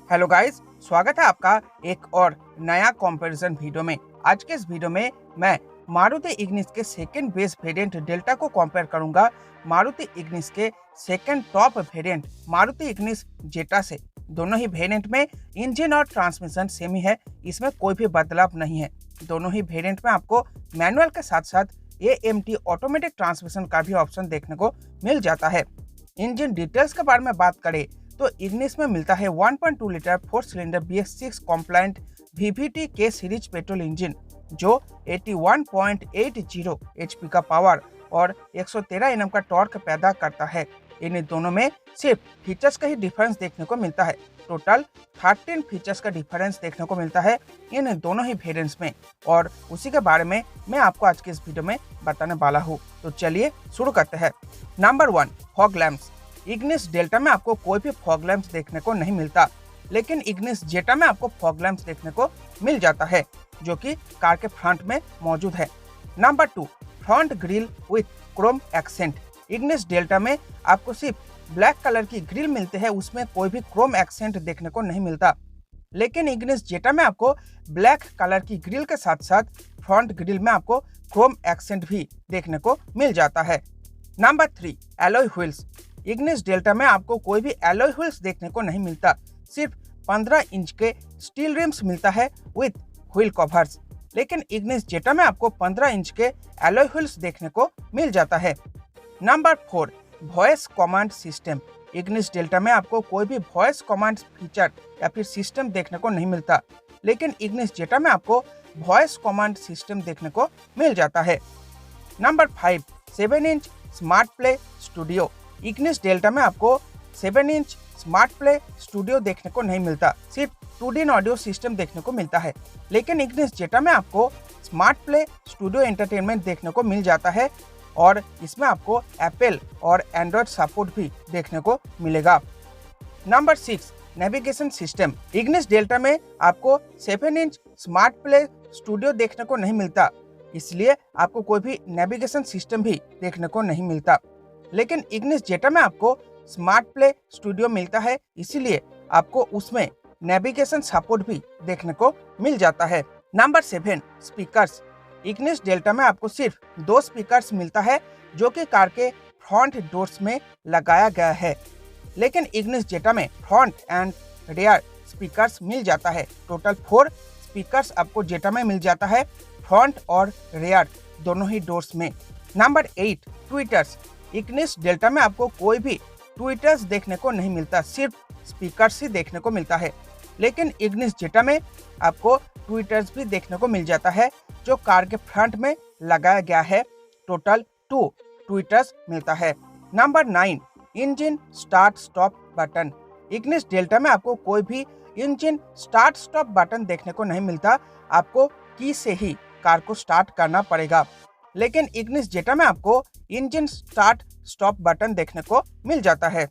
Hello guys, स्वागत है आपका एक और नया कंपैरिजन वीडियो में। आज के इस वीडियो में मैं मारुति इग्निस के सेकंड बेस वेरिएंट डेल्टा को कंपेयर करूंगा मारुति इग्निस के second top variant Maruti Ignis Zeta से। दोनों ही वेरिएंट में इंजन और ट्रांसमिशन सेम ही है, इसमें कोई भी बदलाव नहीं है। दोनों ही वेरिएंट में आपको मैनुअल के साथ साथ AMT ऑटोमेटिक ट्रांसमिशन का भी ऑप्शन देखने को मिल जाता है। इंजन डिटेल्स के बारे में बात करें तो इग्निस में मिलता है 1.2 litre 4 cylinder BS6 compliant VVT के सीरीज पेट्रोल इंजन जो 81.80 HP का पावर और 113 Nm का टॉर्क पैदा करता है। इन दोनों में सिर्फ फीचर्स का ही डिफरेंस देखने को मिलता है। टोटल 13 फीचर्स का डिफरेंस देखने को मिलता है इन दोनों ही वेरिएंट्स में, और उसी के बारे में मैं आपको आज के इस वीडियो में बताने वाला हूँ। तो चलिए शुरू करते हैं। Number 1, fog lamps. Ignis Delta में आपको कोई भी फॉग लैंप्स देखने को नहीं मिलता, लेकिन इग्निस जेटा में आपको फॉग लैंप्स देखने को मिल जाता है जो कि कार के फ्रंट में मौजूद है। Number 2, front grille with Chrome accent. Ignis Delta में आपको सिर्फ ब्लैक कलर की ग्रिल मिलते हैं, उसमें कोई भी क्रोम एक्सेंट देखने को नहीं मिलता, लेकिन इग्निस जेटा में आपको ब्लैक कलर की ग्रिल के साथ साथ फ्रंट ग्रिल में आपको क्रोम एक्सेंट भी देखने को मिल जाता है। Number 3, alloy wheels. Ignis Delta में आपको कोई भी एलॉय व्हील्स देखने को नहीं मिलता, सिर्फ 15 इंच के स्टील रिम्स मिलता है विथ व्हील कवर्स, लेकिन इग्निस जेटा में आपको 15 इंच के एलॉय व्हील्स देखने को मिल जाता है। Number 4, voice command system. Ignis Delta में आपको कोई भी वॉइस कमांड फीचर या फिर सिस्टम देखने को नहीं मिलता, लेकिन इग्निस जेटा में आपको वॉइस कमांड सिस्टम देखने को मिल जाता है। Number 5, 7 inch smart play studio. Ignis Delta में आपको 7 इंच स्मार्ट प्ले स्टूडियो देखने को नहीं मिलता, सिर्फ 2D ऑडियो सिस्टम देखने को मिलता है, लेकिन इग्निस जेटा में आपको स्मार्ट प्ले स्टूडियो एंटरटेनमेंट देखने को मिल जाता है, और इसमें आपको एप्पल और एंड्रॉयड सपोर्ट भी देखने को मिलेगा। Number 6, navigation system. Ignis Delta में आपको 7 इंच स्मार्ट प्ले स्टूडियो देखने को नहीं मिलता, इसलिए आपको कोई भी नेविगेशन सिस्टम भी देखने को नहीं मिलता, लेकिन इग्निस जेटा में आपको स्मार्ट प्ले स्टूडियो मिलता है, इसीलिए आपको उसमें नेविगेशन सपोर्ट भी देखने को मिल जाता है। Number 7, speakers. इग्निस डेल्टा में आपको सिर्फ 2 स्पीकर्स मिलता है जो कि कार के फ्रंट डोर्स में लगाया गया है, लेकिन इग्निस जेटा में फ्रंट एंड रियर स्पीकर्स मिल जाता है। टोटल 4 स्पीकर्स आपको जेटा में मिल जाता है, फ्रंट और रियर दोनों ही डोर्स में। Number 8, tweeters. इग्निस डेल्टा में आपको कोई भी ट्विटर्स देखने को नहीं मिलता, सिर्फ स्पीकर्स ही देखने को मिलता है, लेकिन इग्निस जेटा में आपको ट्विटर्स भी देखने को मिल जाता है जो कार के फ्रंट में लगाया गया है। टोटल 2 ट्विटर्स मिलता है। Number 9, engine start stop button. Ignis Delta में आपको कोई भी इंजन स्टार्ट स्टॉप बटन देखने को नहीं मिलता, आपको की से ही कार को स्टार्ट करना पड़ेगा, लेकिन इग्निस जेटा में आपको इंजन स्टार्ट स्टॉप बटन देखने को मिल जाता है।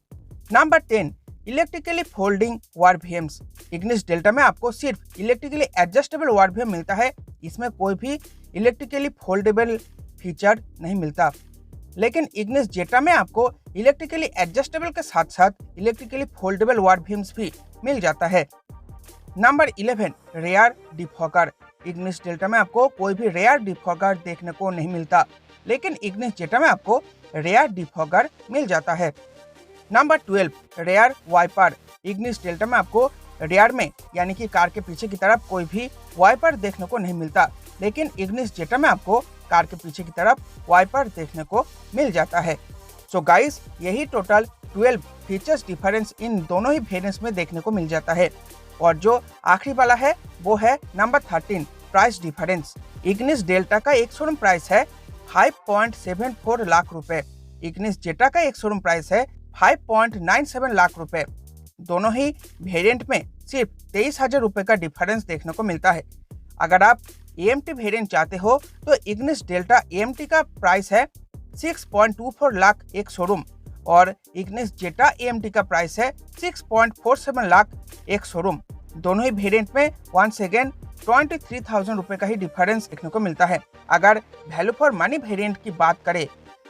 Number 10, electrically folding ORVMS। Ignis Delta में आपको सिर्फ इलेक्ट्रिकली एडजस्टेबल ORVM मिलता है, इसमें कोई भी इलेक्ट्रिकली फोल्डेबल फीचर नहीं मिलता, लेकिन इग्निस जेटा में आपको इलेक्ट्रिकली एडजस्टेबल के साथ साथ इलेक्ट्रिकली फोल्डेबल ORVMS भी मिल जाता है। Number 11, rear defogger. Ignis Delta में आपको कोई भी रेयर डिफॉगर देखने को नहीं मिलता, लेकिन इग्निस जेटा में आपको रेयर डिफॉगर मिल जाता है। Number 12, rear wiper. Ignis Delta में आपको रेयर में यानी कि कार के पीछे की तरफ कोई भी वाइपर देखने को नहीं मिलता, लेकिन इग्निस जेटा में आपको कार के पीछे की तरफ वाइपर देखने को मिल जाता है। सो गाइस, यही टोटल 12 फीचर्स डिफरेंस इन दोनों ही वेरिएंट्स में देखने को मिल जाता है, और जो आखिरी वाला है वो है number 13, price difference. Ignis delta का एक शोरूम प्राइस है 5.74 लाख रुपए, इग्निस जेटा का एक शोरूम प्राइस है 5.97 लाख रुपए। दोनों ही वेरिएंट में सिर्फ 23,000 रुपए का डिफरेंस देखने को मिलता है। अगर आप AMT वेरिएंट चाहते हो तो इग्निस डेल्टा AMT का प्राइस है 6.24 लाख एक शोरूम, और इग्निस जेटा AMT का प्राइस है 6.47 लाख एक शोरूम। दोनों ही वेरिएंट में वंस अगेन 23,000 रुपए का ही डिफरेंस देखने को मिलता है। अगर वैल्यू फॉर मनी वेरिएंट की बात करें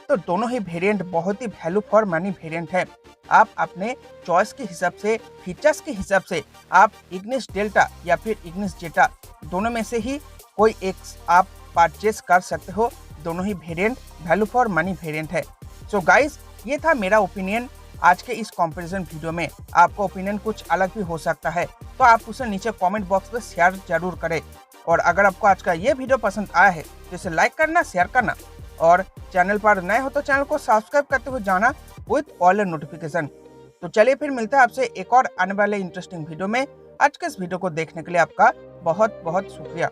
तो दोनों ही वेरिएंट बहुत ही वैल्यू फॉर मनी वेरिएंट है। आप अपने चॉइस के हिसाब से, फीचर्स के हिसाब से आप इग्निस डेल्टा या फिर इग्निस जेटा दोनों में से ही कोई एक आप परचेस कर सकते हो। दोनों ही variant value for money variant है। सो गाइस, ये था मेरा ओपिनियन आज के इस कंपैरिजन वीडियो में। आपका ओपिनियन कुछ अलग भी हो सकता है, तो आप उसे नीचे कमेंट बॉक्स में शेयर जरूर करें। और अगर आपको आज का ये वीडियो पसंद आया है तो इसे लाइक करना, शेयर करना, और चैनल पर नए हो तो चैनल को सब्सक्राइब करते हुए जाना विद ऑल नोटिफिकेशन। तो चलिए फिर मिलते हैं आपसे एक और आने वाले इंटरेस्टिंग वीडियो में। आज के इस वीडियो को देखने के लिए आपका बहुत बहुत शुक्रिया।